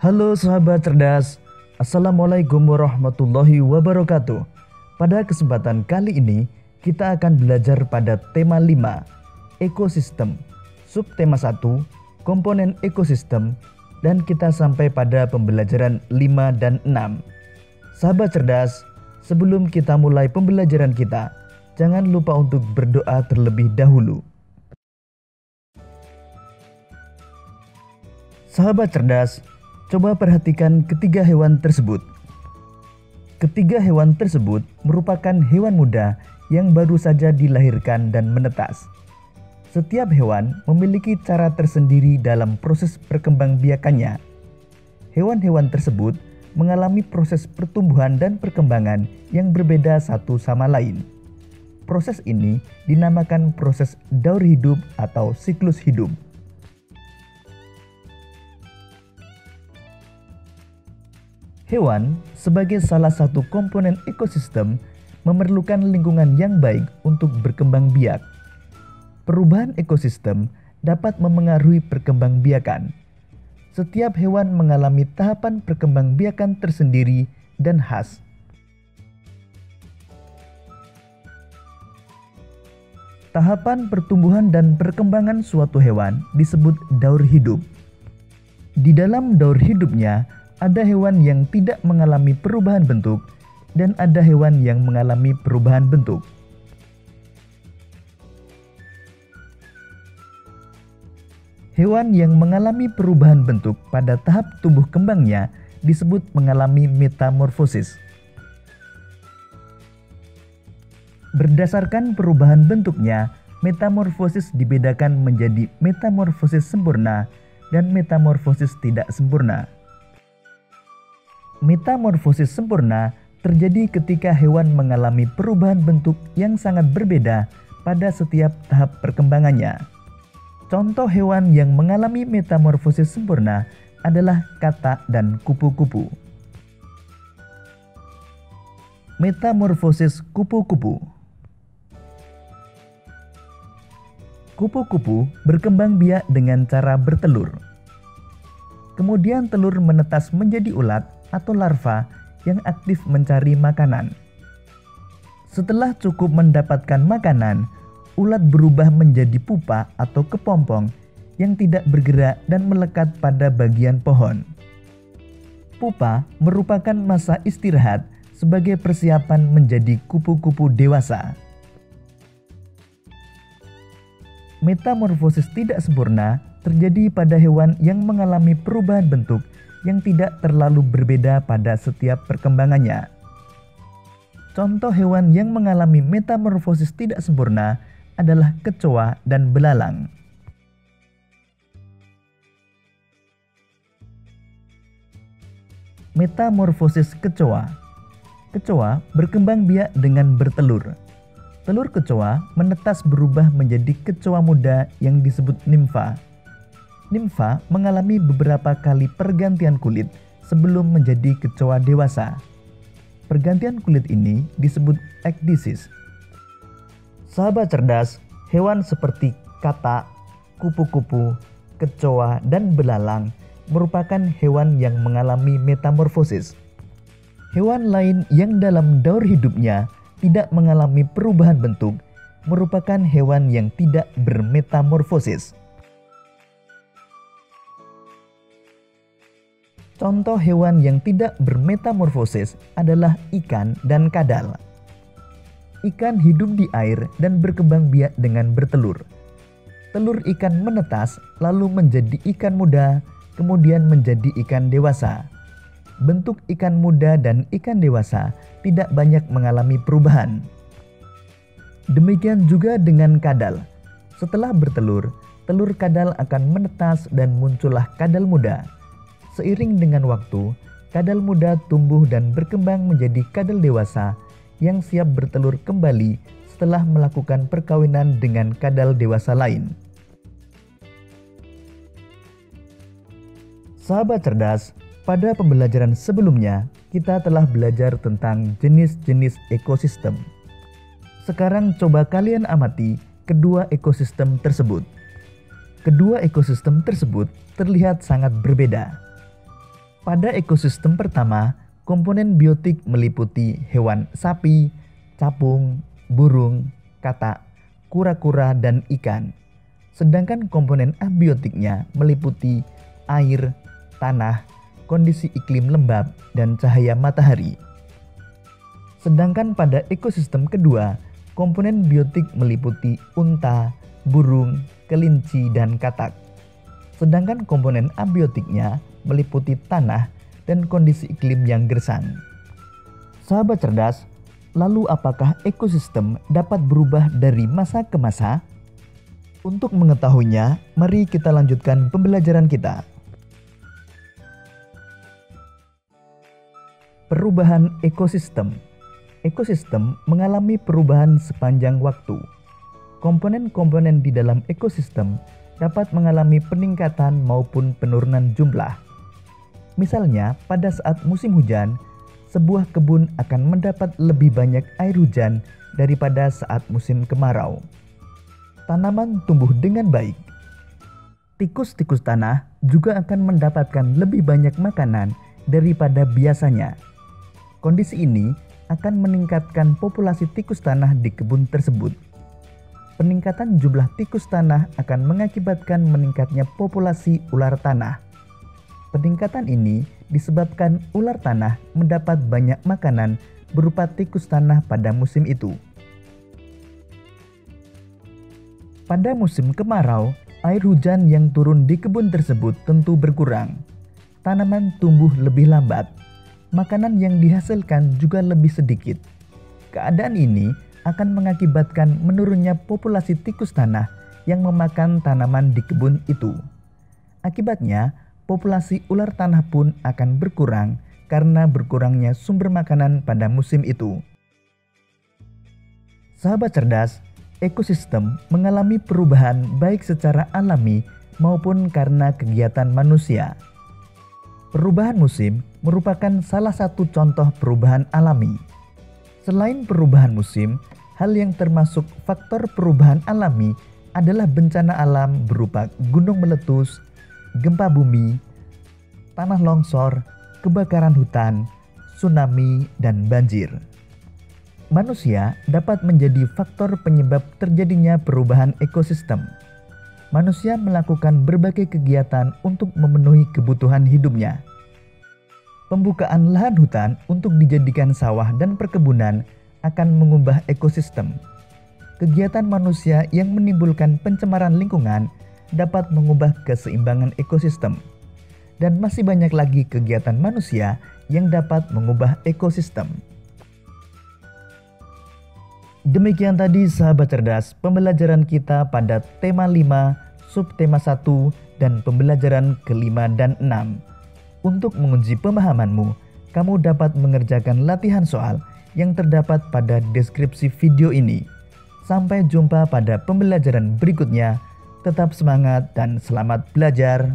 Halo sahabat cerdas, Assalamualaikum warahmatullahi wabarakatuh. Pada kesempatan kali ini, kita akan belajar pada tema 5, ekosistem, subtema 1, komponen ekosistem, dan kita sampai pada pembelajaran 5 dan 6. Sahabat cerdas, sebelum kita mulai pembelajaran kita, jangan lupa untuk berdoa terlebih dahulu. Sahabat cerdas, coba perhatikan ketiga hewan tersebut. Ketiga hewan tersebut merupakan hewan muda yang baru saja dilahirkan dan menetas. Setiap hewan memiliki cara tersendiri dalam proses perkembangbiakannya. Hewan-hewan tersebut mengalami proses pertumbuhan dan perkembangan yang berbeda satu sama lain. Proses ini dinamakan proses daur hidup atau siklus hidup. Hewan, sebagai salah satu komponen ekosistem, memerlukan lingkungan yang baik untuk berkembang biak. Perubahan ekosistem dapat memengaruhi perkembangbiakan. Setiap hewan mengalami tahapan perkembangbiakan tersendiri dan khas. Tahapan pertumbuhan dan perkembangan suatu hewan disebut daur hidup. Di dalam daur hidupnya, ada hewan yang tidak mengalami perubahan bentuk dan ada hewan yang mengalami perubahan bentuk. Hewan yang mengalami perubahan bentuk pada tahap tumbuh kembangnya disebut mengalami metamorfosis. Berdasarkan perubahan bentuknya, metamorfosis dibedakan menjadi metamorfosis sempurna dan metamorfosis tidak sempurna. Metamorfosis sempurna terjadi ketika hewan mengalami perubahan bentuk yang sangat berbeda pada setiap tahap perkembangannya. Contoh hewan yang mengalami metamorfosis sempurna adalah katak dan kupu-kupu. Metamorfosis kupu-kupu. Kupu-kupu berkembang biak dengan cara bertelur. Kemudian telur menetas menjadi ulat atau larva yang aktif mencari makanan. Setelah cukup mendapatkan makanan, ulat berubah menjadi pupa atau kepompong yang tidak bergerak dan melekat pada bagian pohon. Pupa merupakan masa istirahat sebagai persiapan menjadi kupu-kupu dewasa. Metamorfosis tidak sempurna terjadi pada hewan yang mengalami perubahan bentuk yang tidak terlalu berbeda pada setiap perkembangannya. Contoh hewan yang mengalami metamorfosis tidak sempurna adalah kecoa dan belalang. Metamorfosis kecoa. Kecoa berkembang biak dengan bertelur. Telur kecoa menetas berubah menjadi kecoa muda yang disebut nimfa. Nimfa mengalami beberapa kali pergantian kulit sebelum menjadi kecoa dewasa. Pergantian kulit ini disebut ekdisis. Sahabat cerdas, hewan seperti katak, kupu-kupu, kecoa, dan belalang merupakan hewan yang mengalami metamorfosis. Hewan lain yang dalam daur hidupnya tidak mengalami perubahan bentuk merupakan hewan yang tidak bermetamorfosis. Contoh hewan yang tidak bermetamorfosis adalah ikan dan kadal. Ikan hidup di air dan berkembang biak dengan bertelur. Telur ikan menetas lalu menjadi ikan muda, kemudian menjadi ikan dewasa. Bentuk ikan muda dan ikan dewasa tidak banyak mengalami perubahan. Demikian juga dengan kadal. Setelah bertelur, telur kadal akan menetas dan muncullah kadal muda. Seiring dengan waktu, kadal muda tumbuh dan berkembang menjadi kadal dewasa yang siap bertelur kembali setelah melakukan perkawinan dengan kadal dewasa lain. Sahabat cerdas, pada pembelajaran sebelumnya kita telah belajar tentang jenis-jenis ekosistem. Sekarang coba kalian amati kedua ekosistem tersebut. Kedua ekosistem tersebut terlihat sangat berbeda. Pada ekosistem pertama, komponen biotik meliputi hewan sapi, capung, burung, katak, kura-kura, dan ikan. Sedangkan komponen abiotiknya meliputi air, tanah, kondisi iklim lembab, dan cahaya matahari. Sedangkan pada ekosistem kedua, komponen biotik meliputi unta, burung, kelinci, dan katak. Sedangkan komponen abiotiknya meliputi tanah dan kondisi iklim yang gersang. Sahabat cerdas, lalu apakah ekosistem dapat berubah dari masa ke masa? Untuk mengetahuinya, mari kita lanjutkan pembelajaran kita. Perubahan ekosistem. Ekosistem mengalami perubahan sepanjang waktu. Komponen-komponen di dalam ekosistem dapat mengalami peningkatan maupun penurunan jumlah. Misalnya, pada saat musim hujan, sebuah kebun akan mendapat lebih banyak air hujan daripada saat musim kemarau. Tanaman tumbuh dengan baik. Tikus-tikus tanah juga akan mendapatkan lebih banyak makanan daripada biasanya. Kondisi ini akan meningkatkan populasi tikus tanah di kebun tersebut. Peningkatan jumlah tikus tanah akan mengakibatkan meningkatnya populasi ular tanah. Peningkatan ini disebabkan ular tanah mendapat banyak makanan berupa tikus tanah pada musim itu. Pada musim kemarau, air hujan yang turun di kebun tersebut tentu berkurang. Tanaman tumbuh lebih lambat. Makanan yang dihasilkan juga lebih sedikit. Keadaan ini akan mengakibatkan menurunnya populasi tikus tanah yang memakan tanaman di kebun itu. Akibatnya, populasi ular tanah pun akan berkurang karena berkurangnya sumber makanan pada musim itu. Sahabat cerdas, ekosistem mengalami perubahan baik secara alami maupun karena kegiatan manusia. Perubahan musim merupakan salah satu contoh perubahan alami. Selain perubahan musim, hal yang termasuk faktor perubahan alami adalah bencana alam berupa gunung meletus, gempa bumi, tanah longsor, kebakaran hutan, tsunami, dan banjir. Manusia dapat menjadi faktor penyebab terjadinya perubahan ekosistem. Manusia melakukan berbagai kegiatan untuk memenuhi kebutuhan hidupnya. Pembukaan lahan hutan untuk dijadikan sawah dan perkebunan akan mengubah ekosistem. Kegiatan manusia yang menimbulkan pencemaran lingkungan dapat mengubah keseimbangan ekosistem. Dan masih banyak lagi kegiatan manusia yang dapat mengubah ekosistem. Demikian tadi sahabat cerdas pembelajaran kita pada tema 5, subtema 1, dan pembelajaran ke-5 dan 6. Untuk menguji pemahamanmu, kamu dapat mengerjakan latihan soal yang terdapat pada deskripsi video ini. Sampai jumpa pada pembelajaran berikutnya. Tetap semangat dan selamat belajar.